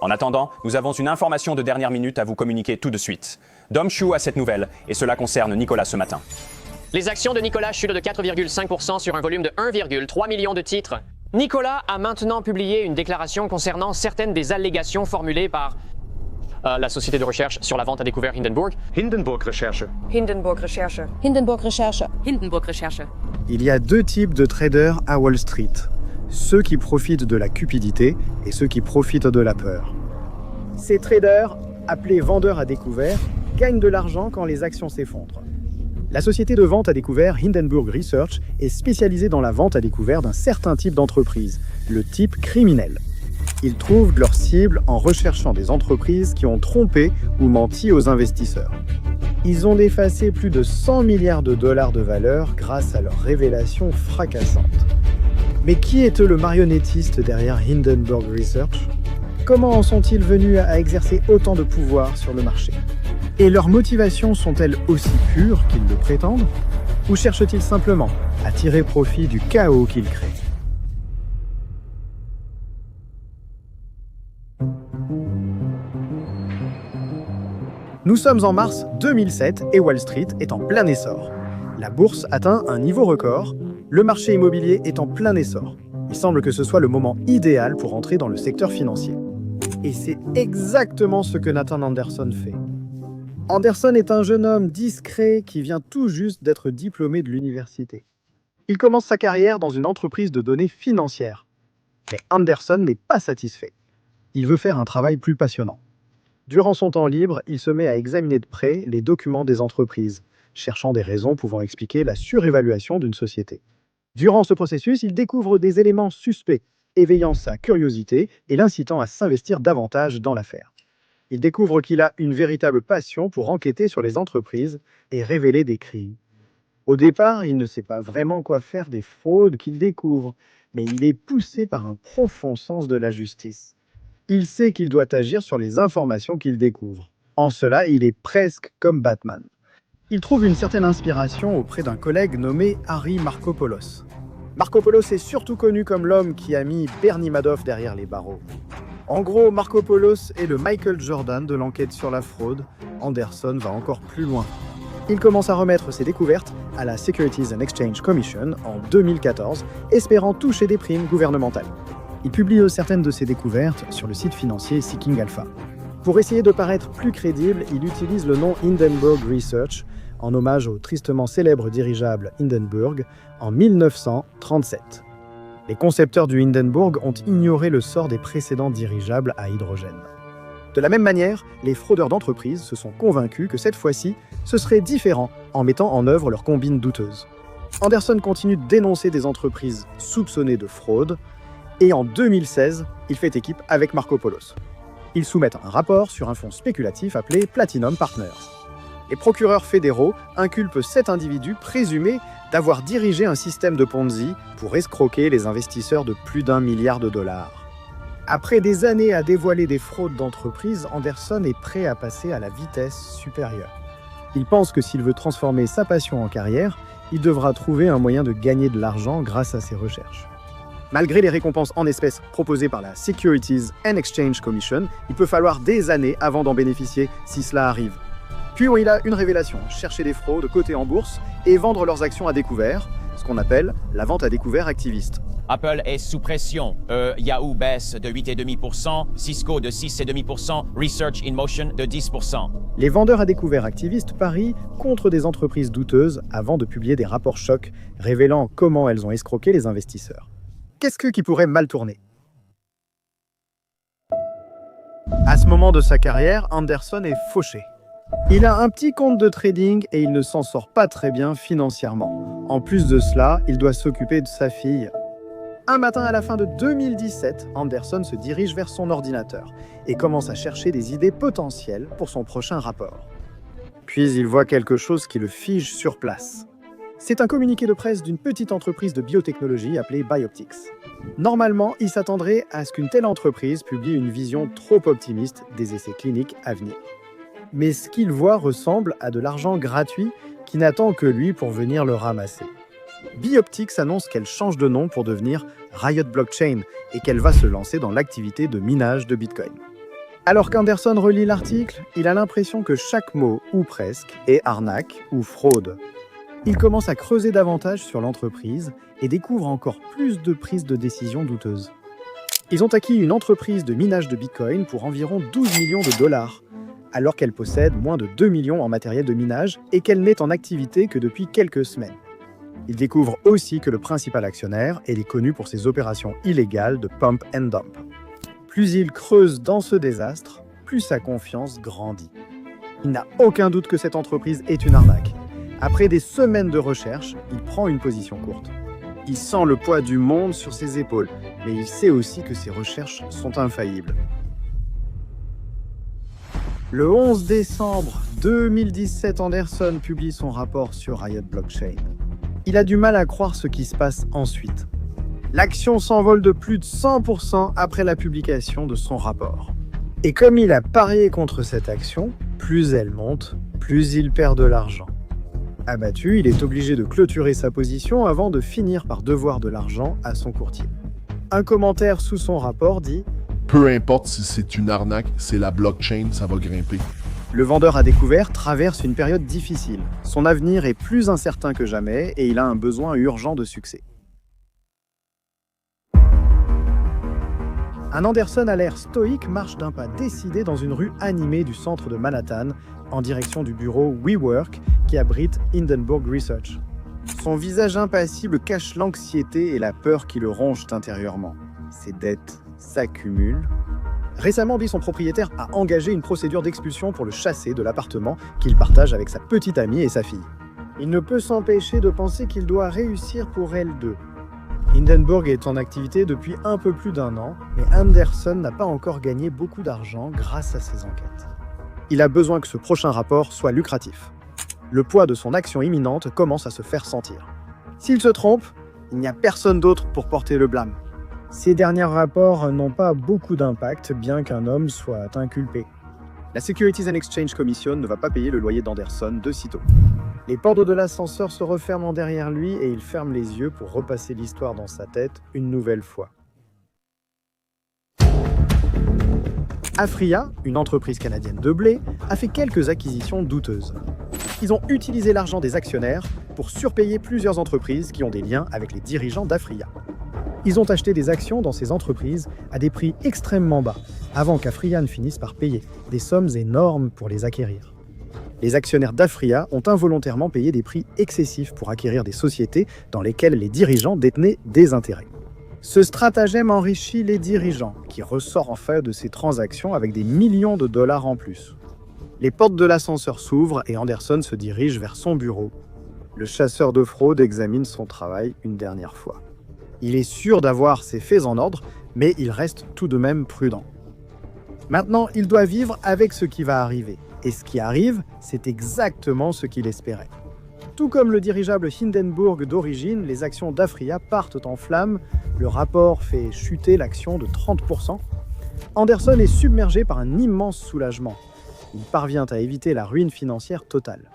En attendant, nous avons une information de dernière minute à vous communiquer tout de suite. Dom Chu a cette nouvelle, et cela concerne Nicolas ce matin. Les actions de Nicolas chutent de 4,5% sur un volume de 1,3 million de titres. Nicolas a maintenant publié une déclaration concernant certaines des allégations formulées par la société de recherche sur la vente à découvert Hindenburg. Hindenburg Recherche. Hindenburg Recherche. Hindenburg Recherche. Hindenburg Recherche. Il y a deux types de traders à Wall Street. Ceux qui profitent de la cupidité et ceux qui profitent de la peur. Ces traders, appelés vendeurs à découvert, gagnent de l'argent quand les actions s'effondrent. La société de vente à découvert Hindenburg Research est spécialisée dans la vente à découvert d'un certain type d'entreprise, le type criminel. Ils trouvent leur cible en recherchant des entreprises qui ont trompé ou menti aux investisseurs. Ils ont effacé plus de 100 milliards de dollars de valeur grâce à leurs révélations fracassantes. Mais qui est le marionnettiste derrière Hindenburg Research? Comment en sont-ils venus à exercer autant de pouvoir sur le marché? Et leurs motivations sont-elles aussi pures qu'ils le prétendent? Ou cherchent-ils simplement à tirer profit du chaos qu'ils créent? Nous sommes en mars 2007 et Wall Street est en plein essor. La bourse atteint un niveau record, le marché immobilier est en plein essor. Il semble que ce soit le moment idéal pour entrer dans le secteur financier. Et c'est exactement ce que Nathan Anderson fait. Anderson est un jeune homme discret qui vient tout juste d'être diplômé de l'université. Il commence sa carrière dans une entreprise de données financières. Mais Anderson n'est pas satisfait. Il veut faire un travail plus passionnant. Durant son temps libre, il se met à examiner de près les documents des entreprises, cherchant des raisons pouvant expliquer la surévaluation d'une société. Durant ce processus, il découvre des éléments suspects, éveillant sa curiosité et l'incitant à s'investir davantage dans l'affaire. Il découvre qu'il a une véritable passion pour enquêter sur les entreprises et révéler des crimes. Au départ, il ne sait pas vraiment quoi faire des fraudes qu'il découvre, mais il est poussé par un profond sens de la justice. Il sait qu'il doit agir sur les informations qu'il découvre. En cela, il est presque comme Batman. Il trouve une certaine inspiration auprès d'un collègue nommé Harry Markopolos. Markopolos est surtout connu comme l'homme qui a mis Bernie Madoff derrière les barreaux. En gros, Markopolos est le Michael Jordan de l'enquête sur la fraude. Anderson va encore plus loin. Il commence à remettre ses découvertes à la Securities and Exchange Commission en 2014, espérant toucher des primes gouvernementales. Il publie certaines de ses découvertes sur le site financier Seeking Alpha. Pour essayer de paraître plus crédible, il utilise le nom Hindenburg Research en hommage au tristement célèbre dirigeable Hindenburg en 1937. Les concepteurs du Hindenburg ont ignoré le sort des précédents dirigeables à hydrogène. De la même manière, les fraudeurs d'entreprise se sont convaincus que cette fois-ci, ce serait différent en mettant en œuvre leur combine douteuse. Anderson continue de dénoncer des entreprises soupçonnées de fraude, et en 2016, il fait équipe avec Markopolos. Ils soumettent un rapport sur un fonds spéculatif appelé Platinum Partners. Les procureurs fédéraux inculpent 7 individus présumés d'avoir dirigé un système de Ponzi pour escroquer les investisseurs de plus d'1 milliard de dollars. Après des années à dévoiler des fraudes d'entreprises, Anderson est prêt à passer à la vitesse supérieure. Il pense que s'il veut transformer sa passion en carrière, il devra trouver un moyen de gagner de l'argent grâce à ses recherches. Malgré les récompenses en espèces proposées par la Securities and Exchange Commission, il peut falloir des années avant d'en bénéficier si cela arrive. Puis il a une révélation, chercher des fraudes cotées en bourse et vendre leurs actions à découvert, ce qu'on appelle la vente à découvert activiste. Apple est sous pression. Yahoo baisse de 8,5%, Cisco de 6,5%, Research in Motion de 10%. Les vendeurs à découvert activistes parient contre des entreprises douteuses avant de publier des rapports chocs révélant comment elles ont escroqué les investisseurs. Qu'est-ce qui pourrait mal tourner? À ce moment de sa carrière, Anderson est fauché. Il a un petit compte de trading et il ne s'en sort pas très bien financièrement. En plus de cela, il doit s'occuper de sa fille. Un matin à la fin de 2017, Anderson se dirige vers son ordinateur et commence à chercher des idées potentielles pour son prochain rapport. Puis il voit quelque chose qui le fige sur place. C'est un communiqué de presse d'une petite entreprise de biotechnologie appelée Bioptix. Normalement, il s'attendrait à ce qu'une telle entreprise publie une vision trop optimiste des essais cliniques à venir. Mais ce qu'il voit ressemble à de l'argent gratuit qui n'attend que lui pour venir le ramasser. Bioptix annonce qu'elle change de nom pour devenir Riot Blockchain et qu'elle va se lancer dans l'activité de minage de Bitcoin. Alors qu'Anderson relit l'article, il a l'impression que chaque mot, ou presque, est arnaque ou fraude. Il commence à creuser davantage sur l'entreprise et découvre encore plus de prises de décision douteuses. Ils ont acquis une entreprise de minage de Bitcoin pour environ 12 millions de dollars, alors qu'elle possède moins de 2 millions en matériel de minage et qu'elle n'est en activité que depuis quelques semaines. Ils découvrent aussi que le principal actionnaire est connu pour ses opérations illégales de pump and dump. Plus il creuse dans ce désastre, plus sa confiance grandit. Il n'a aucun doute que cette entreprise est une arnaque. Après des semaines de recherche, il prend une position courte. Il sent le poids du monde sur ses épaules, mais il sait aussi que ses recherches sont infaillibles. Le 11 décembre 2017, Anderson publie son rapport sur Riot Blockchain. Il a du mal à croire ce qui se passe ensuite. L'action s'envole de plus de 100% après la publication de son rapport. Et comme il a parié contre cette action, plus elle monte, plus il perd de l'argent. Abattu, il est obligé de clôturer sa position avant de finir par devoir de l'argent à son courtier. Un commentaire sous son rapport dit « Peu importe si c'est une arnaque, c'est la blockchain, ça va grimper. » Le vendeur à découvert traverse une période difficile. Son avenir est plus incertain que jamais et il a un besoin urgent de succès. Un Anderson à l'air stoïque marche d'un pas décidé dans une rue animée du centre de Manhattan, en direction du bureau WeWork qui abrite Hindenburg Research. Son visage impassible cache l'anxiété et la peur qui le rongent intérieurement. Ses dettes s'accumulent. Récemment, son propriétaire a engagé une procédure d'expulsion pour le chasser de l'appartement qu'il partage avec sa petite amie et sa fille. Il ne peut s'empêcher de penser qu'il doit réussir pour elles deux. Hindenburg est en activité depuis un peu plus d'1 an, mais Anderson n'a pas encore gagné beaucoup d'argent grâce à ses enquêtes. Il a besoin que ce prochain rapport soit lucratif. Le poids de son action imminente commence à se faire sentir. S'il se trompe, il n'y a personne d'autre pour porter le blâme. Ces derniers rapports n'ont pas beaucoup d'impact, bien qu'un homme soit inculpé. La Securities and Exchange Commission ne va pas payer le loyer d'Anderson de sitôt. Les portes de l'ascenseur se referment derrière lui et il ferme les yeux pour repasser l'histoire dans sa tête une nouvelle fois. Afria, une entreprise canadienne de blé, a fait quelques acquisitions douteuses. Ils ont utilisé l'argent des actionnaires pour surpayer plusieurs entreprises qui ont des liens avec les dirigeants d'Afria. Ils ont acheté des actions dans ces entreprises à des prix extrêmement bas, avant qu'Afria ne finisse par payer des sommes énormes pour les acquérir. Les actionnaires d'Afria ont involontairement payé des prix excessifs pour acquérir des sociétés dans lesquelles les dirigeants détenaient des intérêts. Ce stratagème enrichit les dirigeants, qui ressortent enfin de ces transactions avec des millions de dollars en plus. Les portes de l'ascenseur s'ouvrent et Anderson se dirige vers son bureau. Le chasseur de fraude examine son travail une dernière fois. Il est sûr d'avoir ses faits en ordre, mais il reste tout de même prudent. Maintenant, il doit vivre avec ce qui va arriver. Et ce qui arrive, c'est exactement ce qu'il espérait. Tout comme le dirigeable Hindenburg d'origine, les actions d'Afria partent en flammes, le rapport fait chuter l'action de 30%. Anderson est submergé par un immense soulagement. Il parvient à éviter la ruine financière totale.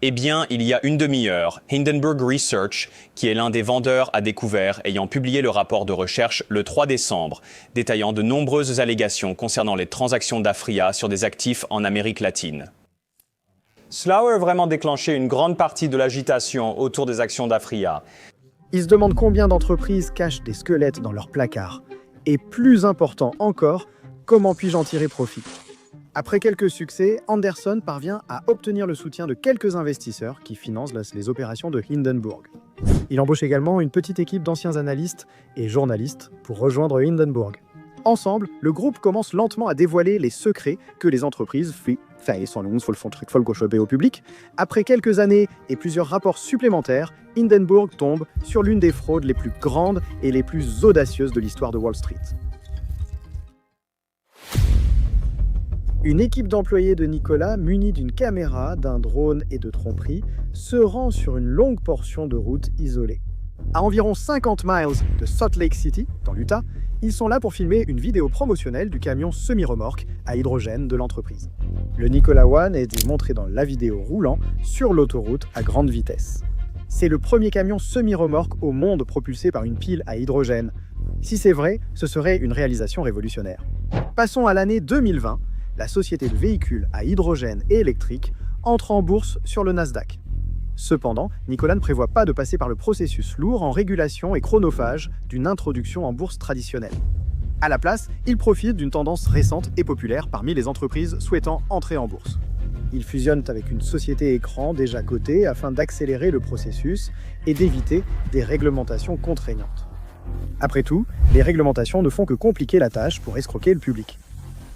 Eh bien, il y a une demi-heure, Hindenburg Research, qui est l'un des vendeurs à découvert, ayant publié le rapport de recherche le 3 décembre, détaillant de nombreuses allégations concernant les transactions d'Afria sur des actifs en Amérique latine. Cela a vraiment déclenché une grande partie de l'agitation autour des actions d'Afria. Ils se demandent combien d'entreprises cachent des squelettes dans leurs placards. Et plus important encore, comment puis-je en tirer profit ? Après quelques succès, Anderson parvient à obtenir le soutien de quelques investisseurs qui financent les opérations de Hindenburg. Il embauche également une petite équipe d'anciens analystes et journalistes pour rejoindre Hindenburg. Ensemble, le groupe commence lentement à dévoiler les secrets que les entreprises au public. Après quelques années et plusieurs rapports supplémentaires, Hindenburg tombe sur l'une des fraudes les plus grandes et les plus audacieuses de l'histoire de Wall Street. Une équipe d'employés de Nicolas, munie d'une caméra, d'un drone et de tromperies, se rend sur une longue portion de route isolée. À environ 50 miles de Salt Lake City, dans l'Utah, ils sont là pour filmer une vidéo promotionnelle du camion semi-remorque à hydrogène de l'entreprise. Le Nikola One est montré dans la vidéo roulant sur l'autoroute à grande vitesse. C'est le premier camion semi-remorque au monde propulsé par une pile à hydrogène. Si c'est vrai, ce serait une réalisation révolutionnaire. Passons à l'année 2020. La société de véhicules à hydrogène et électrique entre en bourse sur le Nasdaq. Cependant, Nikola ne prévoit pas de passer par le processus lourd en régulation et chronophage d'une introduction en bourse traditionnelle. À la place, il profite d'une tendance récente et populaire parmi les entreprises souhaitant entrer en bourse. Il fusionne avec une société écran déjà cotée afin d'accélérer le processus et d'éviter des réglementations contraignantes. Après tout, les réglementations ne font que compliquer la tâche pour escroquer le public.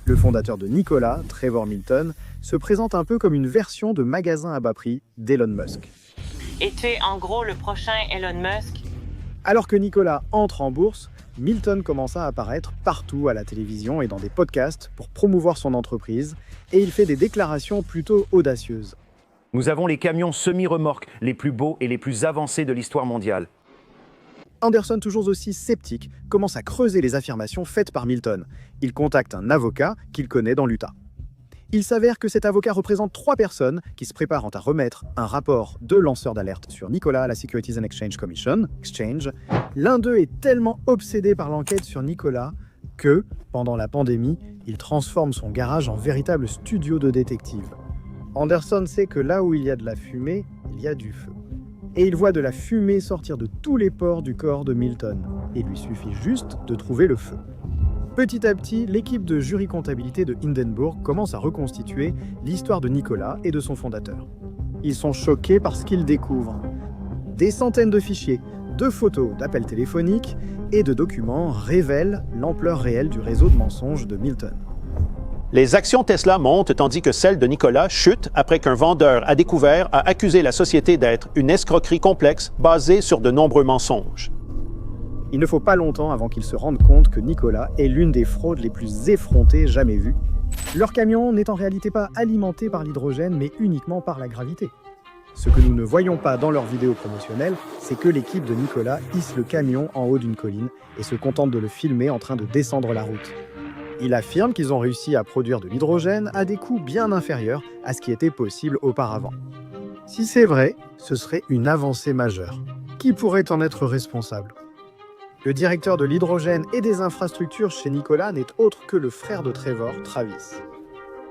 Le fondateur de Nikola, Trevor Milton, se présente un peu comme une version de magasin à bas prix d'Elon Musk. Et tu es en gros le prochain Elon Musk? Alors que Nikola entre en bourse, Milton commença à apparaître partout à la télévision et dans des podcasts pour promouvoir son entreprise, et il fait des déclarations plutôt audacieuses. Nous avons les camions semi-remorques les plus beaux et les plus avancés de l'histoire mondiale. Anderson, toujours aussi sceptique, commence à creuser les affirmations faites par Milton. Il contacte un avocat qu'il connaît dans l'Utah. Il s'avère que cet avocat représente 3 personnes qui se préparent à remettre un rapport de lanceur d'alerte sur Nikola à la Securities and Exchange Commission, Exchange. L'un d'eux est tellement obsédé par l'enquête sur Nikola que, pendant la pandémie, il transforme son garage en véritable studio de détective. Anderson sait que là où il y a de la fumée, il y a du feu. Et il voit de la fumée sortir de tous les pores du corps de Milton. Il lui suffit juste de trouver le feu. Petit à petit, l'équipe de jury comptabilité de Hindenburg commence à reconstituer l'histoire de Nikola et de son fondateur. Ils sont choqués par ce qu'ils découvrent. Des centaines de fichiers, de photos, d'appels téléphoniques et de documents révèlent l'ampleur réelle du réseau de mensonges de Milton. Les actions Tesla montent tandis que celles de Nikola chutent après qu'un vendeur à découvert a accusé la société d'être une escroquerie complexe basée sur de nombreux mensonges. Il ne faut pas longtemps avant qu'ils se rendent compte que Nikola est l'une des fraudes les plus effrontées jamais vues. Leur camion n'est en réalité pas alimenté par l'hydrogène, mais uniquement par la gravité. Ce que nous ne voyons pas dans leurs vidéos promotionnelles, c'est que l'équipe de Nikola hisse le camion en haut d'une colline et se contente de le filmer en train de descendre la route. Il affirme qu'ils ont réussi à produire de l'hydrogène à des coûts bien inférieurs à ce qui était possible auparavant. Si c'est vrai, ce serait une avancée majeure. Qui pourrait en être responsable ? Le directeur de l'hydrogène et des infrastructures chez Nikola n'est autre que le frère de Trevor, Travis.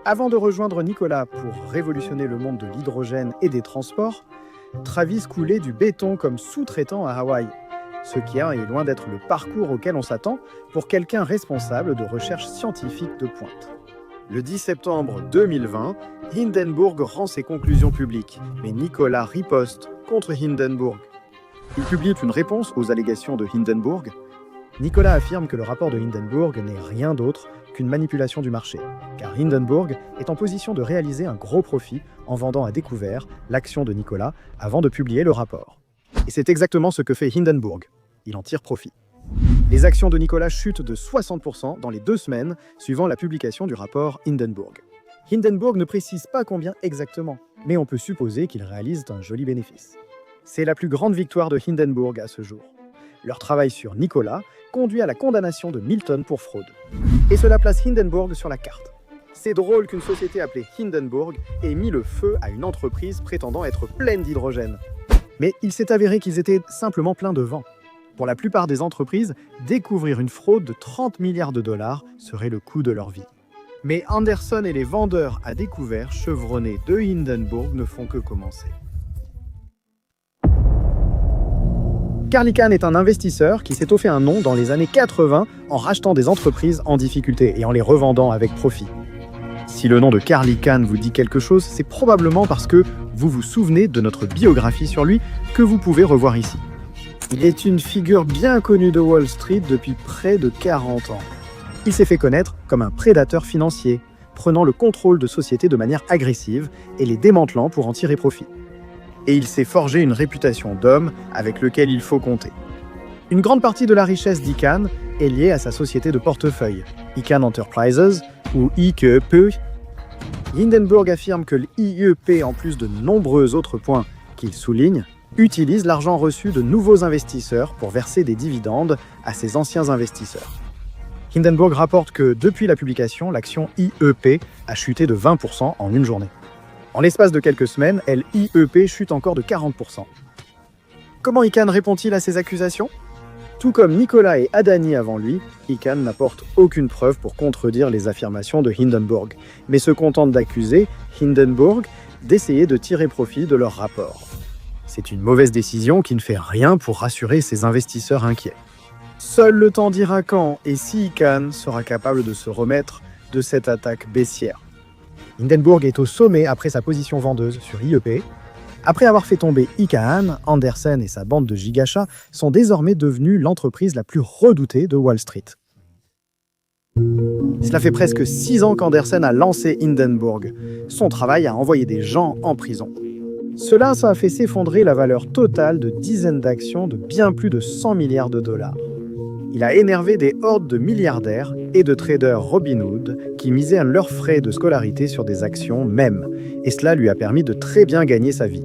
Avant de rejoindre Nikola pour révolutionner le monde de l'hydrogène et des transports, Travis coulait du béton comme sous-traitant à Hawaï. Ce qui est loin d'être le parcours auquel on s'attend pour quelqu'un responsable de recherche scientifique de pointe. Le 10 septembre 2020, Hindenburg rend ses conclusions publiques, mais Nikola riposte contre Hindenburg. Il publie une réponse aux allégations de Hindenburg. Nikola affirme que le rapport de Hindenburg n'est rien d'autre qu'une manipulation du marché, car Hindenburg est en position de réaliser un gros profit en vendant à découvert l'action de Nikola avant de publier le rapport. Et c'est exactement ce que fait Hindenburg. Il en tire profit. Les actions de Nikola chutent de 60% dans les 2 semaines suivant la publication du rapport Hindenburg. Hindenburg ne précise pas combien exactement, mais on peut supposer qu'ils réalisent un joli bénéfice. C'est la plus grande victoire de Hindenburg à ce jour. Leur travail sur Nikola conduit à la condamnation de Milton pour fraude. Et cela place Hindenburg sur la carte. C'est drôle qu'une société appelée Hindenburg ait mis le feu à une entreprise prétendant être pleine d'hydrogène. Mais il s'est avéré qu'ils étaient simplement pleins de vent. Pour la plupart des entreprises, découvrir une fraude de 30 milliards de dollars serait le coût de leur vie. Mais Anderson et les vendeurs à découvert chevronnés de Hindenburg ne font que commencer. Carl Icahn est un investisseur qui s'est fait un nom dans les années 80 en rachetant des entreprises en difficulté et en les revendant avec profit. Si le nom de Carl Icahn vous dit quelque chose, c'est probablement parce que vous vous souvenez de notre biographie sur lui que vous pouvez revoir ici. Il est une figure bien connue de Wall Street depuis près de 40 ans. Il s'est fait connaître comme un prédateur financier, prenant le contrôle de sociétés de manière agressive et les démantelant pour en tirer profit. Et il s'est forgé une réputation d'homme avec lequel il faut compter. Une grande partie de la richesse d'Icahn est liée à sa société de portefeuille, Icahn Enterprises, ou IKEP. Hindenburg affirme que l'IEP, en plus de nombreux autres points qu'il souligne, utilise l'argent reçu de nouveaux investisseurs pour verser des dividendes à ses anciens investisseurs. Hindenburg rapporte que depuis la publication, l'action IEP a chuté de 20% en une journée. En l'espace de quelques semaines, l'IEP chute encore de 40%. Comment Icahn répond-il à ces accusations ? Tout comme Nicolas et Adani avant lui, Icahn n'apporte aucune preuve pour contredire les affirmations de Hindenburg, mais se contente d'accuser Hindenburg d'essayer de tirer profit de leur rapport. C'est une mauvaise décision qui ne fait rien pour rassurer ses investisseurs inquiets. Seul le temps dira quand et si Icahn sera capable de se remettre de cette attaque baissière. Hindenburg est au sommet après sa position vendeuse sur IEP. Après avoir fait tomber Icahn, Andersen et sa bande de gigachats sont désormais devenus l'entreprise la plus redoutée de Wall Street. Cela fait presque 6 ans qu'Andersen a lancé Hindenburg. Son travail a envoyé des gens en prison. Cela, ça a fait s'effondrer la valeur totale de dizaines d'actions de bien plus de 100 milliards de dollars. Il a énervé des hordes de milliardaires et de traders Robinhood qui misaient à leurs frais de scolarité sur des actions même, et cela lui a permis de très bien gagner sa vie.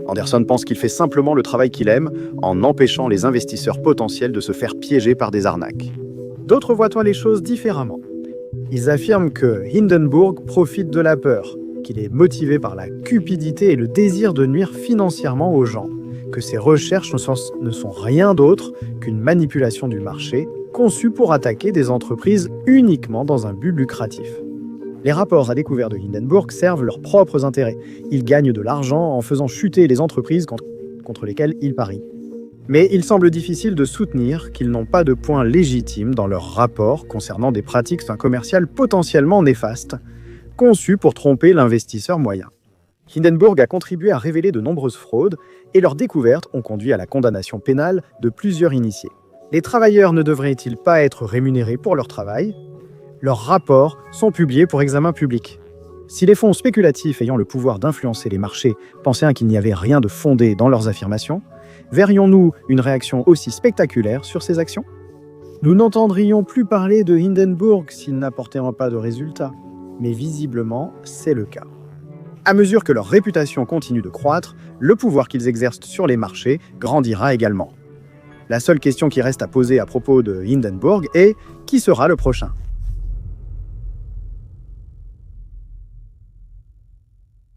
Andersen pense qu'il fait simplement le travail qu'il aime en empêchant les investisseurs potentiels de se faire piéger par des arnaques. D'autres voient les choses différemment. Ils affirment que Hindenburg profite de la peur, qu'il est motivé par la cupidité et le désir de nuire financièrement aux gens, que ses recherches ne sont rien d'autre qu'une manipulation du marché conçue pour attaquer des entreprises uniquement dans un but lucratif. Les rapports à découvert de Hindenburg servent leurs propres intérêts. Ils gagnent de l'argent en faisant chuter les entreprises contre lesquelles ils parient. Mais il semble difficile de soutenir qu'ils n'ont pas de points légitimes dans leurs rapports concernant des pratiques commerciales potentiellement néfastes, conçues pour tromper l'investisseur moyen. Hindenburg a contribué à révéler de nombreuses fraudes et leurs découvertes ont conduit à la condamnation pénale de plusieurs initiés. Les travailleurs ne devraient-ils pas être rémunérés pour leur travail ? Leurs rapports sont publiés pour examen public. Si les fonds spéculatifs ayant le pouvoir d'influencer les marchés pensaient qu'il n'y avait rien de fondé dans leurs affirmations, verrions-nous une réaction aussi spectaculaire sur ces actions ? Nous n'entendrions plus parler de Hindenburg s'ils n'apportaient pas de résultats, mais visiblement, c'est le cas. À mesure que leur réputation continue de croître, le pouvoir qu'ils exercent sur les marchés grandira également. La seule question qui reste à poser à propos de Hindenburg est : qui sera le prochain ?